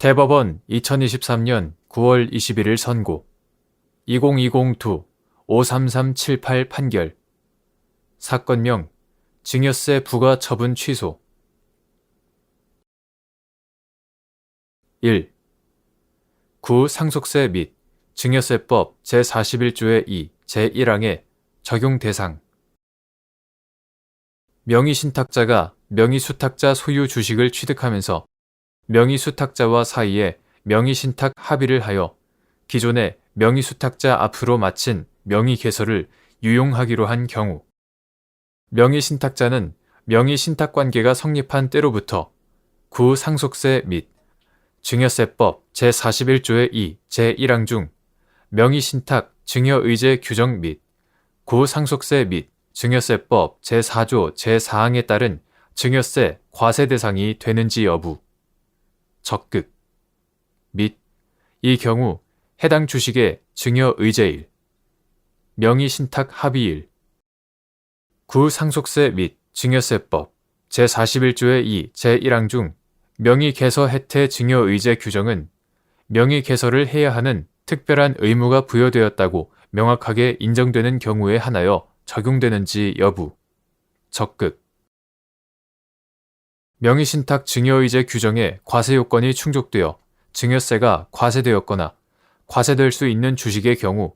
대법원 2023년 9월 21일 선고 2020-53378 판결 사건명 증여세 부과 처분 취소 1. 구상속세 및 증여세법 제41조의 2 제1항의 적용 대상 명의신탁자가 명의수탁자 소유 주식을 취득하면서 명의수탁자와 사이에 명의신탁 합의를 하여 기존의 명의수탁자 앞으로 마친 명의개설을 유용하기로 한 경우 명의신탁자는 명의신탁관계가 성립한 때로부터 구상속세 및 증여세법 제41조의 2 제1항 중 명의신탁 증여의제 규정 및 구상속세 및 증여세법 제4조 제4항에 따른 증여세 과세 대상이 되는지 여부 적극 및 이 경우 해당 주식의 증여의제일 명의신탁 합의일 구상속세 및 증여세법 제41조의 2 제1항 중 명의개서 혜태 증여의제 규정은 명의개설을 해야 하는 특별한 의무가 부여되었다고 명확하게 인정되는 경우에 한하여 적용되는지 여부 적극 명의신탁 증여의제 규정의 과세요건이 충족되어 증여세가 과세되었거나 과세될 수 있는 주식의 경우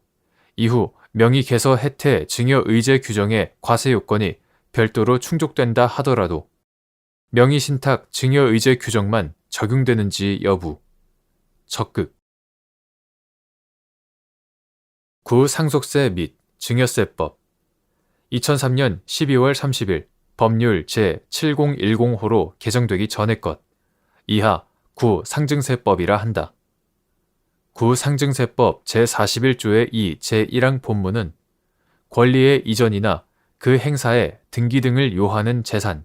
이후 명의개서 혜태 증여의제 규정의 과세요건이 별도로 충족된다 하더라도 명의신탁 증여의제 규정만 적용되는지 여부 적극 구상속세 및 증여세법 2003년 12월 30일 법률 제7010호로 개정되기 전의 것 이하 구상증세법이라 한다. 구상증세법 제41조의 2 제1항 본문은 권리의 이전이나 그 행사에 등기 등을 요하는 재산,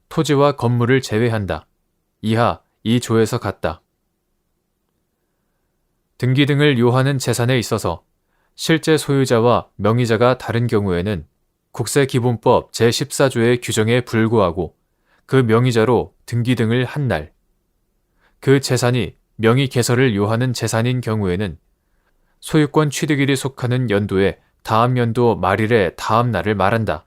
토지와 건물을 제외한다. 이하 이 조에서 같다. 등기 등을 요하는 재산에 있어서 실제 소유자와 명의자가 다른 경우에는 국세기본법 제14조의 규정에 불구하고 그 명의자로 등기 등을 한 날, 그 재산이 명의개설을 요하는 재산인 경우에는 소유권 취득일이 속하는 연도의 다음 연도 말일의 다음 날을 말한다.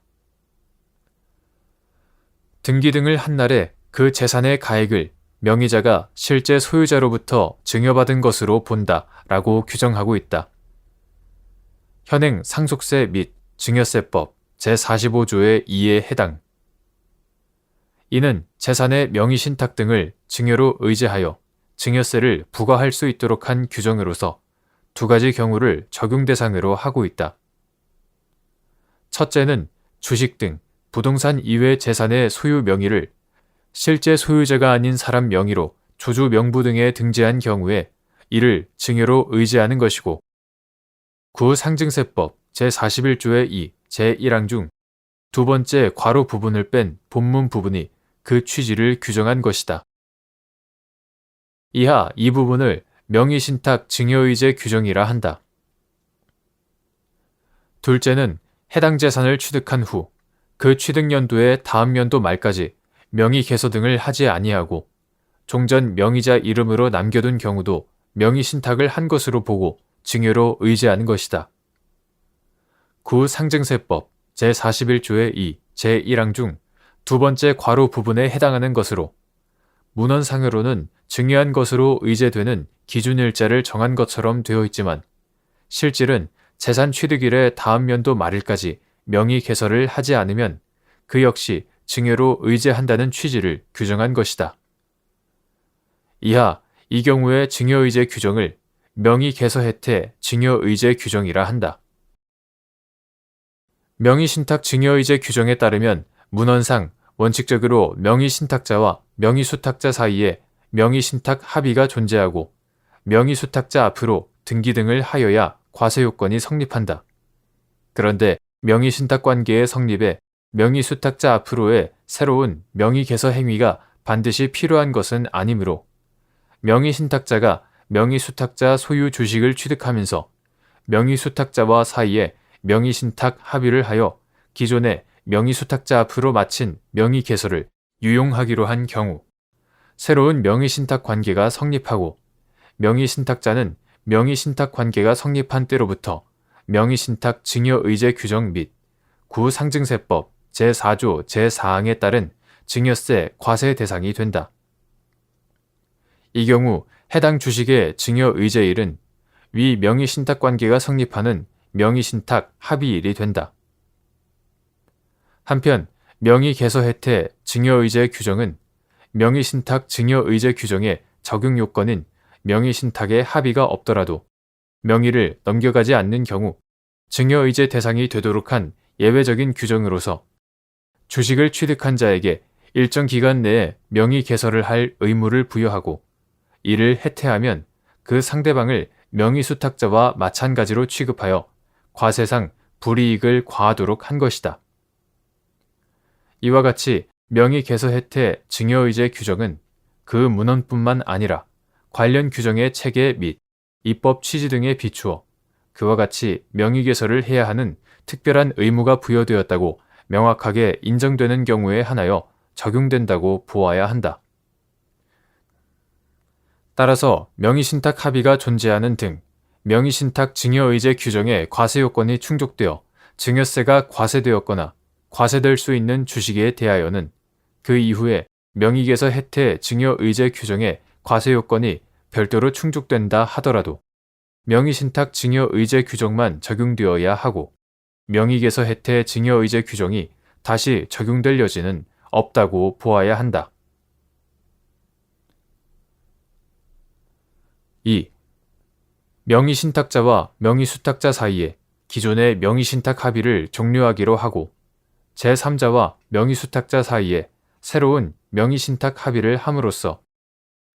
등기 등을 한 날에 그 재산의 가액을 명의자가 실제 소유자로부터 증여받은 것으로 본다 라고 규정하고 있다. 현행 상속세 및 증여세법 제45조의 2에 해당. 이는 재산의 명의신탁 등을 증여로 의제하여 증여세를 부과할 수 있도록 한 규정으로서 두 가지 경우를 적용 대상으로 하고 있다. 첫째는 주식 등 부동산 이외 재산의 소유 명의를 실제 소유자가 아닌 사람 명의로 조주 명부 등에 등재한 경우에 이를 증여로 의제하는 것이고 구상증세법 제41조의 2 제1항 중 두 번째 괄호 부분을 뺀 본문 부분이 그 취지를 규정한 것이다. 이하 이 부분을 명의신탁 증여의제 규정이라 한다. 둘째는 해당 재산을 취득한 후 그 취득 연도의 다음 연도 말까지 명의개서 등을 하지 아니하고 종전 명의자 이름으로 남겨둔 경우도 명의신탁을 한 것으로 보고 증여로 의제하는 것이다. 구상증세법 제41조의 2 제1항 중 두 번째 괄호 부분에 해당하는 것으로 문헌상으로는 증여한 것으로 의제되는 기준일자를 정한 것처럼 되어 있지만 실질은 재산 취득일의 다음 연도 말일까지 명의개설을 하지 않으면 그 역시 증여로 의제한다는 취지를 규정한 것이다. 이하 이 경우의 증여의제 규정을 명의개서 혜태 증여의제 규정이라 한다. 명의신탁 증여의제 규정에 따르면 문헌상 원칙적으로 명의신탁자와 명의수탁자 사이에 명의신탁 합의가 존재하고 명의수탁자 앞으로 등기 등을 하여야 과세요건이 성립한다. 그런데 명의신탁 관계의 성립에 명의수탁자 앞으로의 새로운 명의개서 행위가 반드시 필요한 것은 아니므로 명의신탁자가 명의수탁자 소유 주식을 취득하면서 명의수탁자와 사이에 명의신탁 합의를 하여 기존의 명의수탁자 앞으로 마친 명의개설을 유용하기로 한 경우 새로운 명의신탁 관계가 성립하고 명의신탁자는 명의신탁 관계가 성립한 때로부터 명의신탁 증여의제 규정 및 구상증세법 제4조 제4항에 따른 증여세 과세 대상이 된다. 이 경우 해당 주식의 증여의제일은 위 명의신탁 관계가 성립하는 명의신탁 합의일이 된다. 한편 명의개서혜태 증여의제 규정은 명의신탁 증여의제 규정의 적용 요건인 명의신탁의 합의가 없더라도 명의를 넘겨가지 않는 경우 증여의제 대상이 되도록 한 예외적인 규정으로서 주식을 취득한 자에게 일정 기간 내에 명의개설을 할 의무를 부여하고 이를 해태하면 그 상대방을 명의수탁자와 마찬가지로 취급하여 과세상 불이익을 과하도록 한 것이다. 이와 같이 명의개서혜태 증여의제 규정은 그 문헌뿐만 아니라 관련 규정의 체계 및 입법 취지 등에 비추어 그와 같이 명의개설을 해야 하는 특별한 의무가 부여되었다고 명확하게 인정되는 경우에 한하여 적용된다고 보아야 한다. 따라서 명의신탁 합의가 존재하는 등 명의신탁 증여의제 규정의 과세요건이 충족되어 증여세가 과세되었거나 과세될 수 있는 주식에 대하여는 그 이후에 명의개서 혜태 증여의제 규정의 과세요건이 별도로 충족된다 하더라도 명의신탁 증여의제 규정만 적용되어야 하고 명의개서 혜태 증여의제 규정이 다시 적용될 여지는 없다고 보아야 한다. 2. 명의신탁자와 명의수탁자 사이에 기존의 명의신탁 합의를 종료하기로 하고 제3자와 명의수탁자 사이에 새로운 명의신탁 합의를 함으로써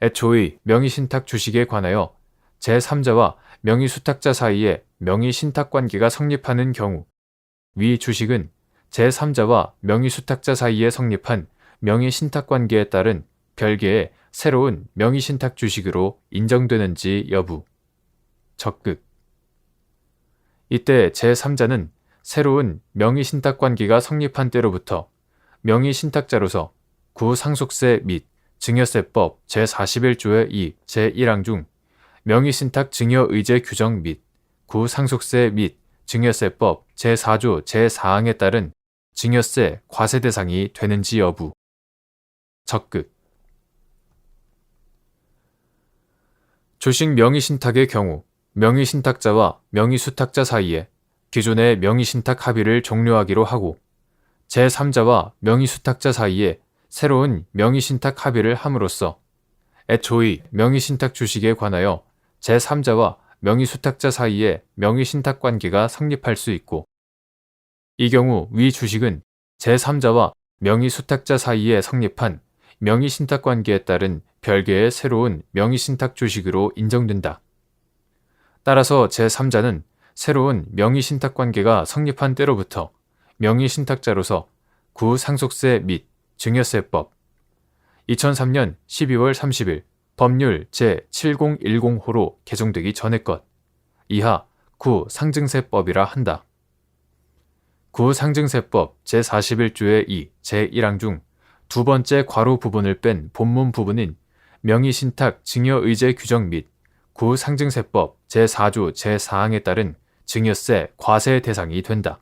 애초의 명의신탁 주식에 관하여 제3자와 명의수탁자 사이에 명의신탁 관계가 성립하는 경우 위 주식은 제3자와 명의수탁자 사이에 성립한 명의신탁 관계에 따른 별개의 새로운 명의신탁 주식으로 인정되는지 여부. 적극. 이때 제3자는 새로운 명의신탁 관계가 성립한 때로부터 명의신탁자로서 구상속세 및 증여세법 제41조의 2 제1항 중 명의신탁 증여의제 규정 및 구상속세 및 증여세법 제4조 제4항에 따른 증여세 과세 대상이 되는지 여부. 적극. 주식 명의신탁의 경우 명의신탁자와 명의수탁자 사이에 기존의 명의신탁 합의를 종료하기로 하고 제3자와 명의수탁자 사이에 새로운 명의신탁 합의를 함으로써 애초의 명의신탁 주식에 관하여 제3자와 명의수탁자 사이에 명의신탁 관계가 성립할 수 있고 이 경우 위 주식은 제3자와 명의수탁자 사이에 성립한 명의신탁 관계에 따른 별개의 새로운 명의신탁 주식으로 인정된다. 따라서 제3자는 새로운 명의신탁 관계가 성립한 때로부터 명의신탁자로서 구상속세 및 증여세법 2003년 12월 30일 법률 제7010호로 개정되기 전의 것 이하 구상증세법이라 한다. 구상증세법 제41조의 2 제1항 중 두 번째 괄호 부분을 뺀 본문 부분인 명의신탁 증여의제 규정 및 구상증세법 제4조 제4항에 따른 증여세 과세 대상이 된다.